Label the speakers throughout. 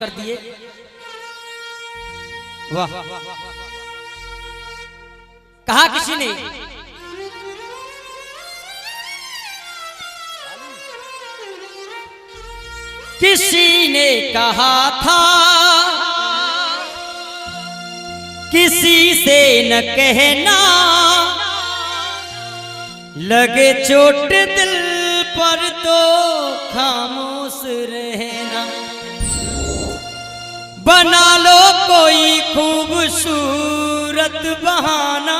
Speaker 1: कर दिए। वाह, कहा किसी ने कहा था किसी से न कहना, लगे चोट दिल पर तो खामोश रहना। बना लो कोई खूबसूरत बहाना,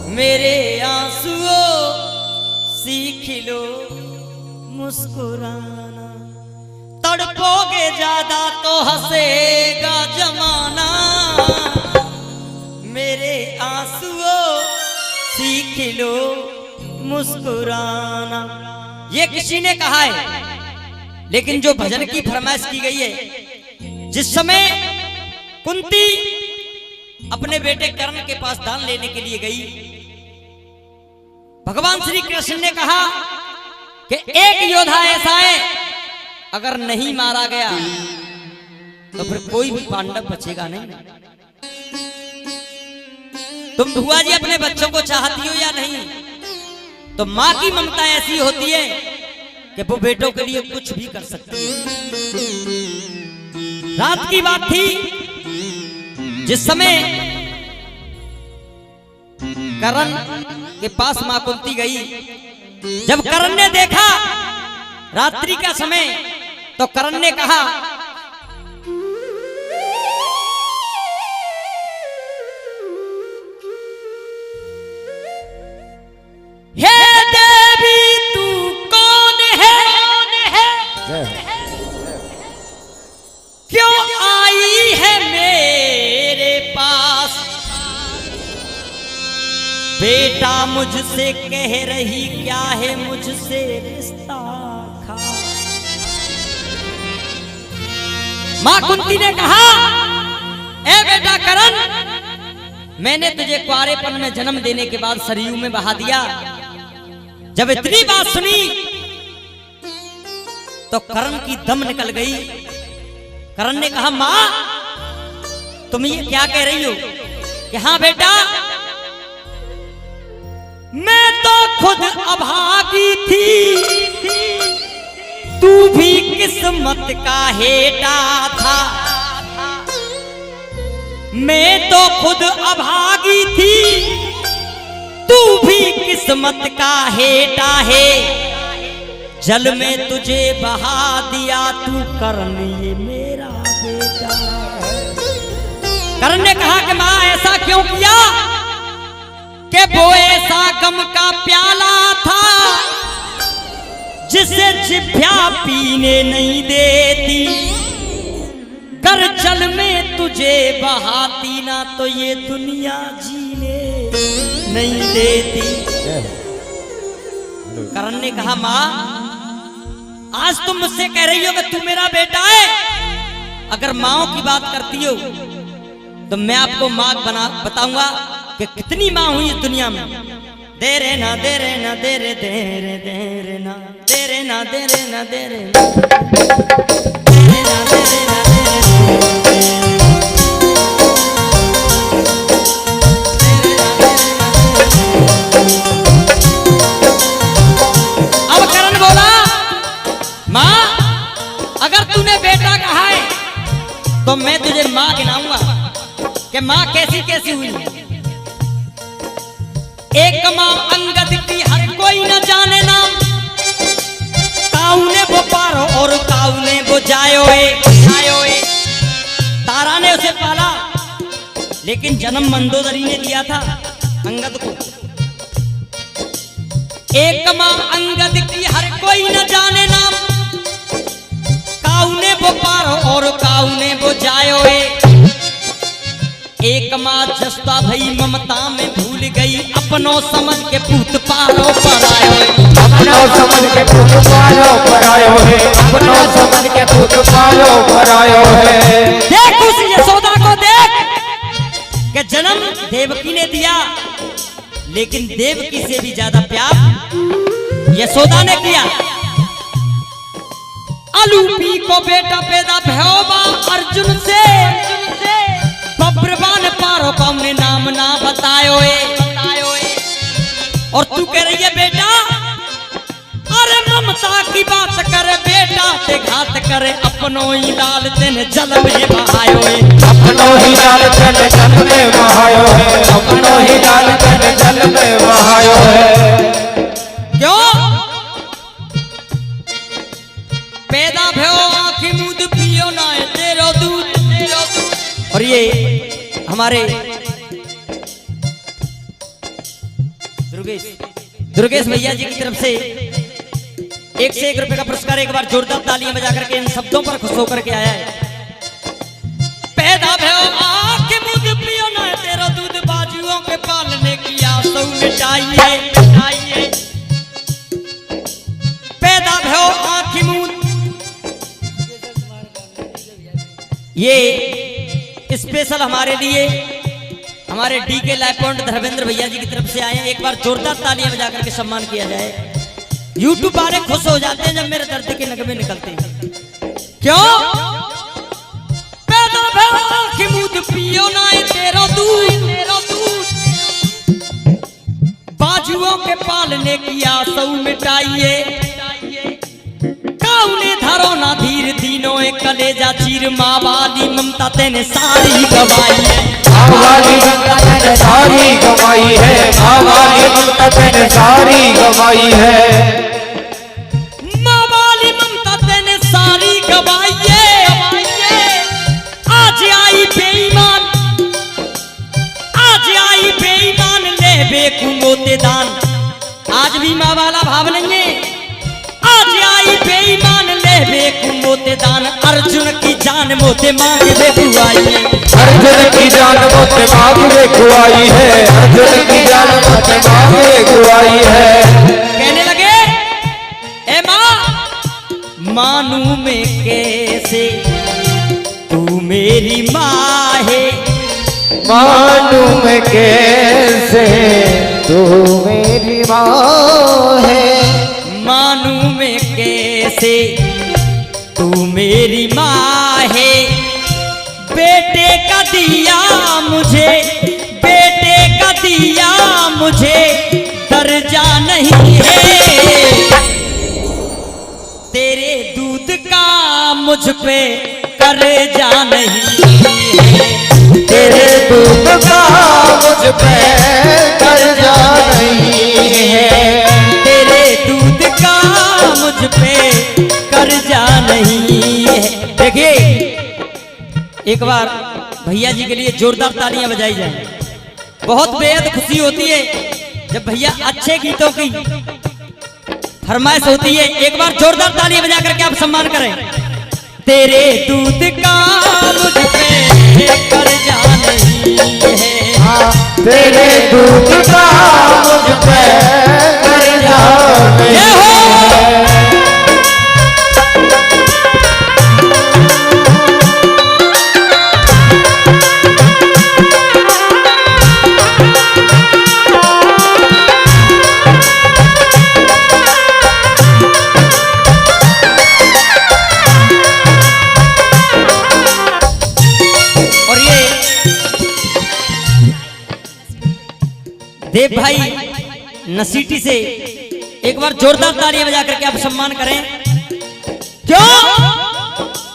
Speaker 1: मेरे आंसुओं सीख लो मुस्कुराना। तड़पोगे ज्यादा तो हंसेगा जमाना, मेरे आंसुओं सीख लो मुस्कुराना। ये किसी ने कहा है, लेकिन जो भजन की फरमाइश की गई है, जिस समय कुंती अपने बेटे कर्ण के पास दान लेने के लिए गई, भगवान श्री कृष्ण ने कहा कि एक योद्धा ऐसा है अगर नहीं मारा गया तो फिर कोई भी पांडव बचेगा नहीं। तुम बुआ जी अपने बच्चों को चाहती हो या नहीं, तो मां की ममता ऐसी होती है कि वो बेटों के लिए कुछ भी कर सकती है। रात की बात थी, जिस समय कर्ण के पास मां कुंती गई। जब कर्ण ने देखा रात्रि का समय, तो कर्ण ने कहा हे देवी तू कौन है, क्यों आई है मेरे पास। बेटा मुझसे कह रही क्या है मुझसे रिश्ता खास। मां कुंती ने कहा ए बेटा कर्ण, मैंने तुझे कुंवारेपन में जन्म देने के बाद सरयू में बहा दिया। जब इतनी बात सुनी तो कर्ण की दम निकल गई। कर्ण ने कहा मां तुम ये क्या कह रही हो कि हाँ बेटा मैं तो खुद अभागी थी, तू भी किस्मत का हेटा था। मैं तो खुद अभागी थी, तू भी किस्मत का हेटा है। जल में तुझे बहा दिया तू कर्ण ये मेरा बेटा है। कर्ण ने कहा कि मां ऐसा क्यों किया कि वो ऐसा गम का प्याला था जिसे जिभ्या पीने नहीं देती। कर जल में तुझे बहाती ना तो ये दुनिया जीने नहीं देती। कर्ण ने कहा मां आज तुम मुझसे कह रही हो कि तू मेरा बेटा है। अगर माओ की बात करती हो तो मैं आपको मां बताऊंगा कि कितनी मां हुई इस दुनिया में। दे रे ना दे रे ना दे रे दे रे दे रे ना दे रे ना दे रे ना दे रे ना दे रे ना दे रे ना दे रे। अब कर्ण बोला मां अगर तूने बेटा कहा है तो मैं तुझे मां गिनाऊंगा कि मां कैसी कैसी हुई। एक मां अंगद की हर कोई न जाने नाम, काउने वो पारो और काउने वो जायो ए। तारा ने उसे पाला, लेकिन जन्म मंदोदरी ने दिया था अंगद को। एक मां अंगद की हर कोई न जाने नाम, काउने वो पारो और काउने वो जायो ए। एक मां जस्ता भई ममता में भूल गई, अपनों समझ के पूत पारो पर आयो है।
Speaker 2: अपनों समझ के पूत पारो पर आयो है। अपनों समझ के पूत पारो पर आयो है।
Speaker 1: देख उस यशोदा को देख कि जन्म देवकी ने दिया, लेकिन देवकी से भी ज्यादा प्यार यशोदा ने किया। अलूपी को बेटा पैदा भयोबा अर्जुन से बब्रवान पारो का उन्हें नाम ना बतायो और तू कह रही है बेटा अरे ममता की बात करे बेटा ते घात करे अपनों ही लाल तेन जल में बहायो
Speaker 2: अपनों ही लाल तेन जल में बहायो है अपनों ही लाल तेन जल में बहायो है।
Speaker 1: क्यों पैदा भयो आँखी मूंद पियो ना है तेरो दूध। और ये हमारे दुर्गेश भैया जी की तरफ से 1 से 1 रुपए का पुरस्कार एक बार जोरदार तालियां बजा करके इन शब्दों पर खुश होकर के आया है। पैदा भयो आँख मुंद पियो ना तेरा दूध बाजुओं के पालने की आस मिटाइए। पैदा भयो आँख मुंद ये स्पेशल हमारे लिए हमारे डी के लाइव पॉइंट धर्मेंद्र भैया जी की तरफ से आए हैं। एक बार जोरदार तालियां बजा करके सम्मान किया जाए। यूट्यूब वाले खुश हो जाते हैं जब मेरे दर्द के नगमे निकलते हैं। क्यों पैदा भयो आँख मुंद पियो ना तेरा दूध बाजुओं के पालने की आस मिटाइए। काउने धरो ना धीर दीनों कलेजा चीर माँ वाली ममता तेने सारी गवाई है।
Speaker 2: माँ वाली ममता तेने सारी गवाई है माँ वाली ममता तेने सारी गवाई है।
Speaker 1: माँ वाली ममता तेने सारी गवाई है। आज आई बेईमान ले बेकू मोते दान। आज भी माँ वाला भाव लेंगे। आज आई बेईमान ले बेकू मोते दान। अर्जुन की जान मोते मांग बेकू आई है।
Speaker 2: अर्जुन की जान मोते मांग बेकू आई है। अर्जुन की जान मोते मांग बेकू आई है।
Speaker 1: कहने लगे ए माँ मानू में कैसे तू मेरी माँ है।
Speaker 2: मानू में कैसे तू मेरी माँ है।
Speaker 1: मानू में कैसे तू मेरी माँ है। बेटे का दिया मुझे दर्जा नहीं है। तेरे दूध का मुझ पे कर्जा नहीं है।
Speaker 2: तेरे दूध का मुझ पे कर्जा नहीं है।
Speaker 1: तेरे दूध का मुझ पे कर्जा नहीं है। देखिए एक बार भैया जी के लिए जोरदार तालियां बजाई जाए। बहुत बेहद खुशी होती है जब भैया अच्छे गीतों की फरमाइश होती है। एक बार जोरदार तालियां बजा करके आप सम्मान करें। तेरे दूध का मुझ पे कर्जा नहीं है।
Speaker 2: तेरे दूध का मुझ पे कर्जा नहीं है।
Speaker 1: देव भाई नसीटी से एक बार जोरदार तालियां बजा करके आप सम्मान करें। क्यों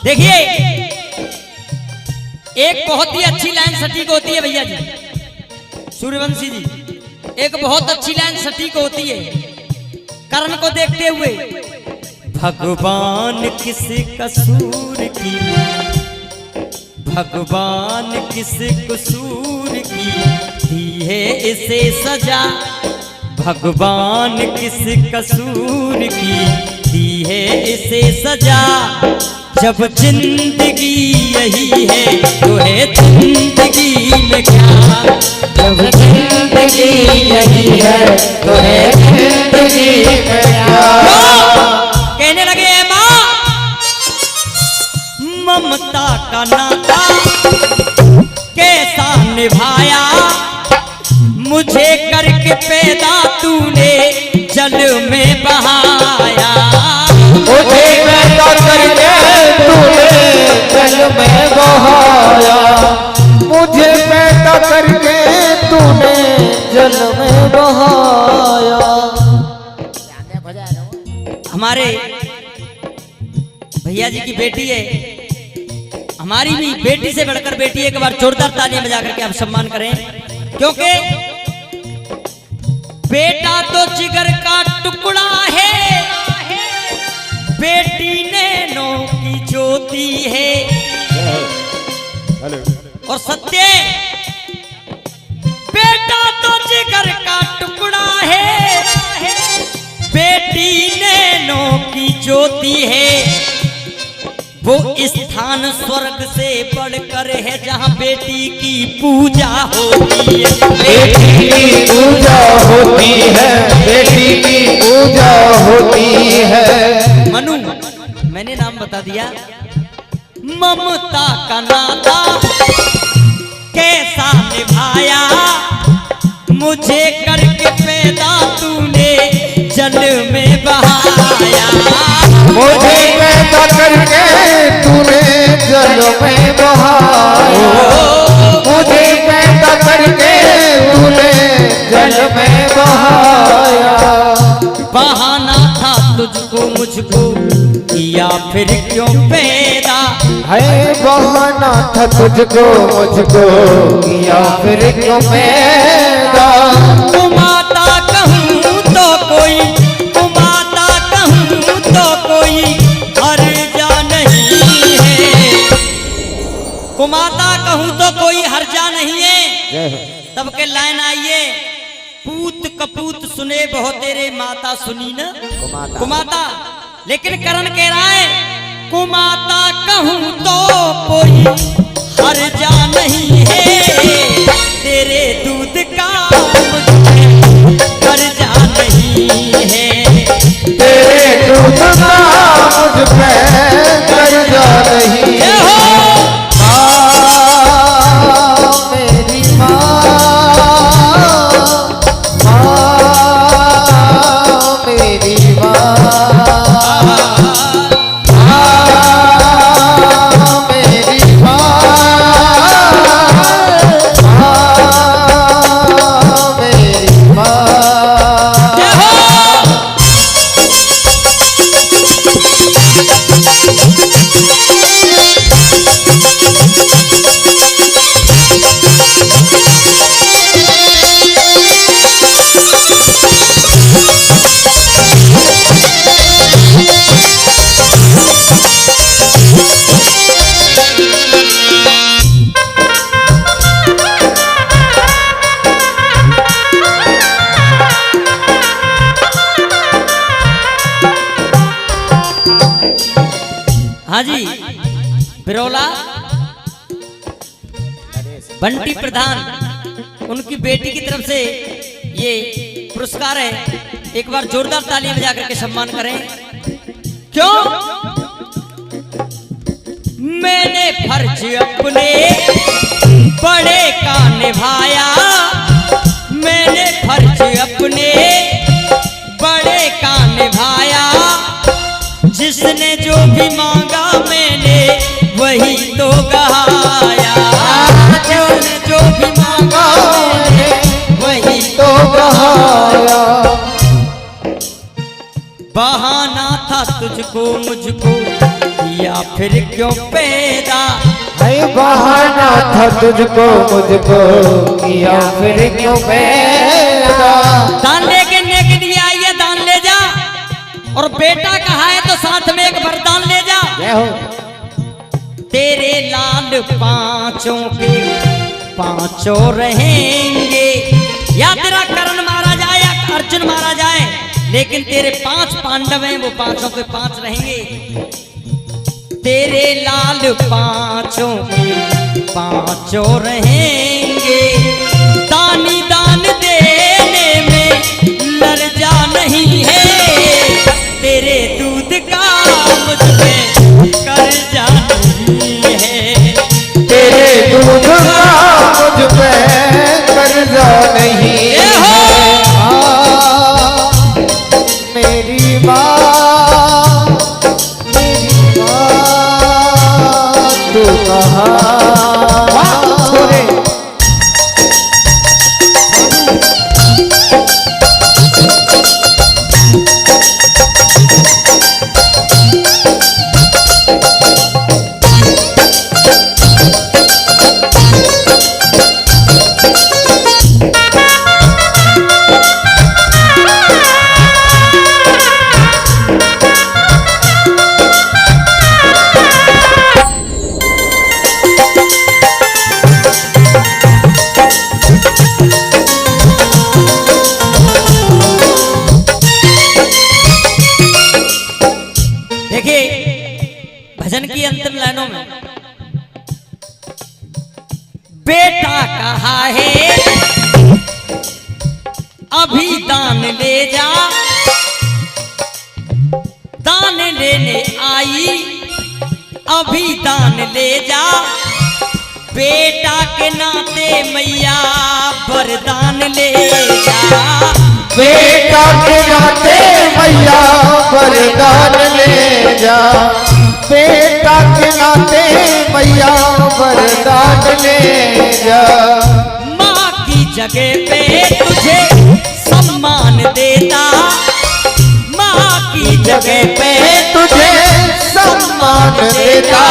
Speaker 1: देखिए एक बहुत ही अच्छी लाइन सटीक होती है भैया जी सूर्यवंशी जी। एक बहुत अच्छी लाइन सटीक होती है कर्ण को देखते हुए। भगवान किस कसूर की भगवान किस कसूर की दी है इसे सजा। भगवान किस कसूर की दी है इसे सजा। जब जिंदगी यही है तो है जिंदगी में क्या।
Speaker 2: जब जिंदगी यही है तो है जिंदगी में क्या।
Speaker 1: कहने लगे माँ ममता का नाता कैसा निभाया। मुझे करके पैदा तूने जल में बहाया।
Speaker 2: मुझे पैदा करके तूने जल में बहाया, मुझे पैदा करके तूने जल में बहाया।
Speaker 1: हमारे भैया जी की बेटी है, हमारी भी बेटी से बढ़कर बेटी है। एक बार जोरदार तालियां बजा करके आप सम्मान करें, क्योंकि बेटा तो जिगर का टुकड़ा है, बेटी नैनों की ज्योति है। और सत्य, बेटा तो जिगर का टुकड़ा है, बेटी नैनों की ज्योति है। वो स्थान स्वर्ग से बढ़कर है जहाँ बेटी की पूजा होती है।
Speaker 2: बेटी की पूजा होती है, बेटी की पूजा होती है।
Speaker 1: मनु, मैंने नाम बता दिया। ममता का नाता कैसा निभाया, मुझे करके पैदा तूने जल में बहाया,
Speaker 2: मुझे पैदा करके तूने जल में बहाया, मुझे पैदा करके तूने जल में बहाया।
Speaker 1: बहाना था तुझको मुझको या फिर क्यों पैदा,
Speaker 2: है बहाना था तुझको मुझको या फिर क्यों पैदा।
Speaker 1: कुमाता कहूँ तो कोई, कुमाता कहूँ तो कोई हर्जा नहीं है, कुमाता कहूँ तो कोई हर्जा नहीं है। तब के लाइन आइए, पूत कपूत सुने बहुत तेरे, माता सुनी न कुमाता। लेकिन करण कह रहा है कुमाता कहूँ तो कोई हर्जा नहीं है, तेरे दूध का मुझे कर्जा नहीं है,
Speaker 2: तेरे दूध का मुझ पे कर्जा नहीं है। मेरी मेरी
Speaker 1: हाँ जी, बिरौला बंटी प्रधान, उनकी बेटी की तरफ से ये पुरस्कार है। एक बार जोरदार तालियां बजा करके सम्मान करें। क्यों? मैंने फर्ज अपने बड़े का निभाया, मैंने फर्ज अपने बड़े का निभाया, जिसने जो भी मांगा मैंने वही तो गहाया, जिसने जो भी मांगा मैंने वही तो गहाया। बहाना था तुझको मुझको या फिर क्यों पैदा,
Speaker 2: है बहाना था तुझको मुझको या फिर क्यों पैदा।
Speaker 1: दान लेके नेक दिया, आइए दान ले जा, और बेटा कहा है तो साथ में एक वरदान ले जा। तेरे लाल पांचों के पांचों रहेंगे, या तेरा कर्ण मारा जाए या अर्जुन मारा जाए, लेकिन तेरे 5 पांडव हैं, वो पांचों के 5 रहेंगे। तेरे लाल पांचों के पांचों रहेंगे, दानी दान देने में लर्जा नहीं है, तेरे दूध का मुझ पे कर्जा नहीं है,
Speaker 2: तेरे दूध का मुझ पे कर्जा नहीं है। मेरी माँ, मेरी माँ, तू कहाँ छोरे
Speaker 1: भजन की अंतिम लाइनों में बेटा कहा है अभी दान ले जा, दान लेने आई अभी दान ले जा, बेटा के नाते मैया वरदान ले जा,
Speaker 2: बेटा के नाते मैया वरदान ले जा, बेटा के नाते मैया वरदान ले जा।
Speaker 1: माँ की जगह पे तुझे सम्मान देता, माँ की जगह पे
Speaker 2: तुझे सम्मान देता,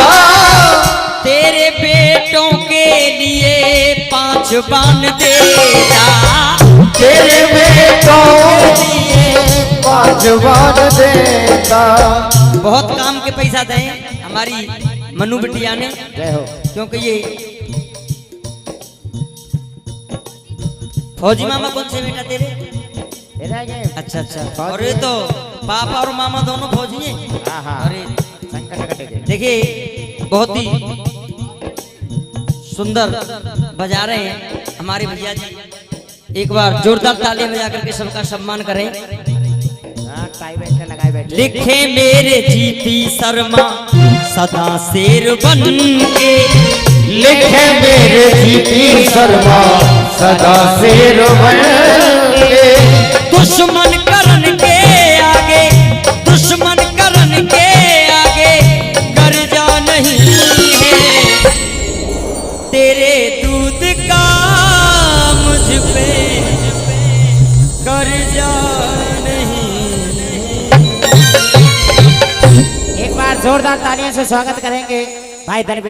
Speaker 1: तेरे बेटों के लिए 5 बाण देता,
Speaker 2: तेरे बेटों के लिए 5 बाण देता।
Speaker 1: बहुत काम के पैसा दें हमारी मनु बिटिया ने,
Speaker 2: जय हो।
Speaker 1: क्योंकि ये फौजी मामा कौन से बेटा तेरे? अच्छा अच्छा, और ये तो पापा और मामा दोनों फौजी हैं। अरे देखिए बहुत ही सुंदर बजा रहे हैं हमारे भैया जी, एक बार जोरदार ताली बजा करके सबका सम्मान करें। लिखे मेरे जीती शर्मा सदा शेर बन के,
Speaker 2: लिखे मेरे जीती शर्मा सदा शेर बन के,
Speaker 1: दुश्मन करन के आगे, दुश्मन करन के आगे कर्जा नहीं है, तेरे दूध का मुझ पे कर्जा नहीं।
Speaker 3: एक बार जोरदार तालियों से स्वागत करेंगे भाई धन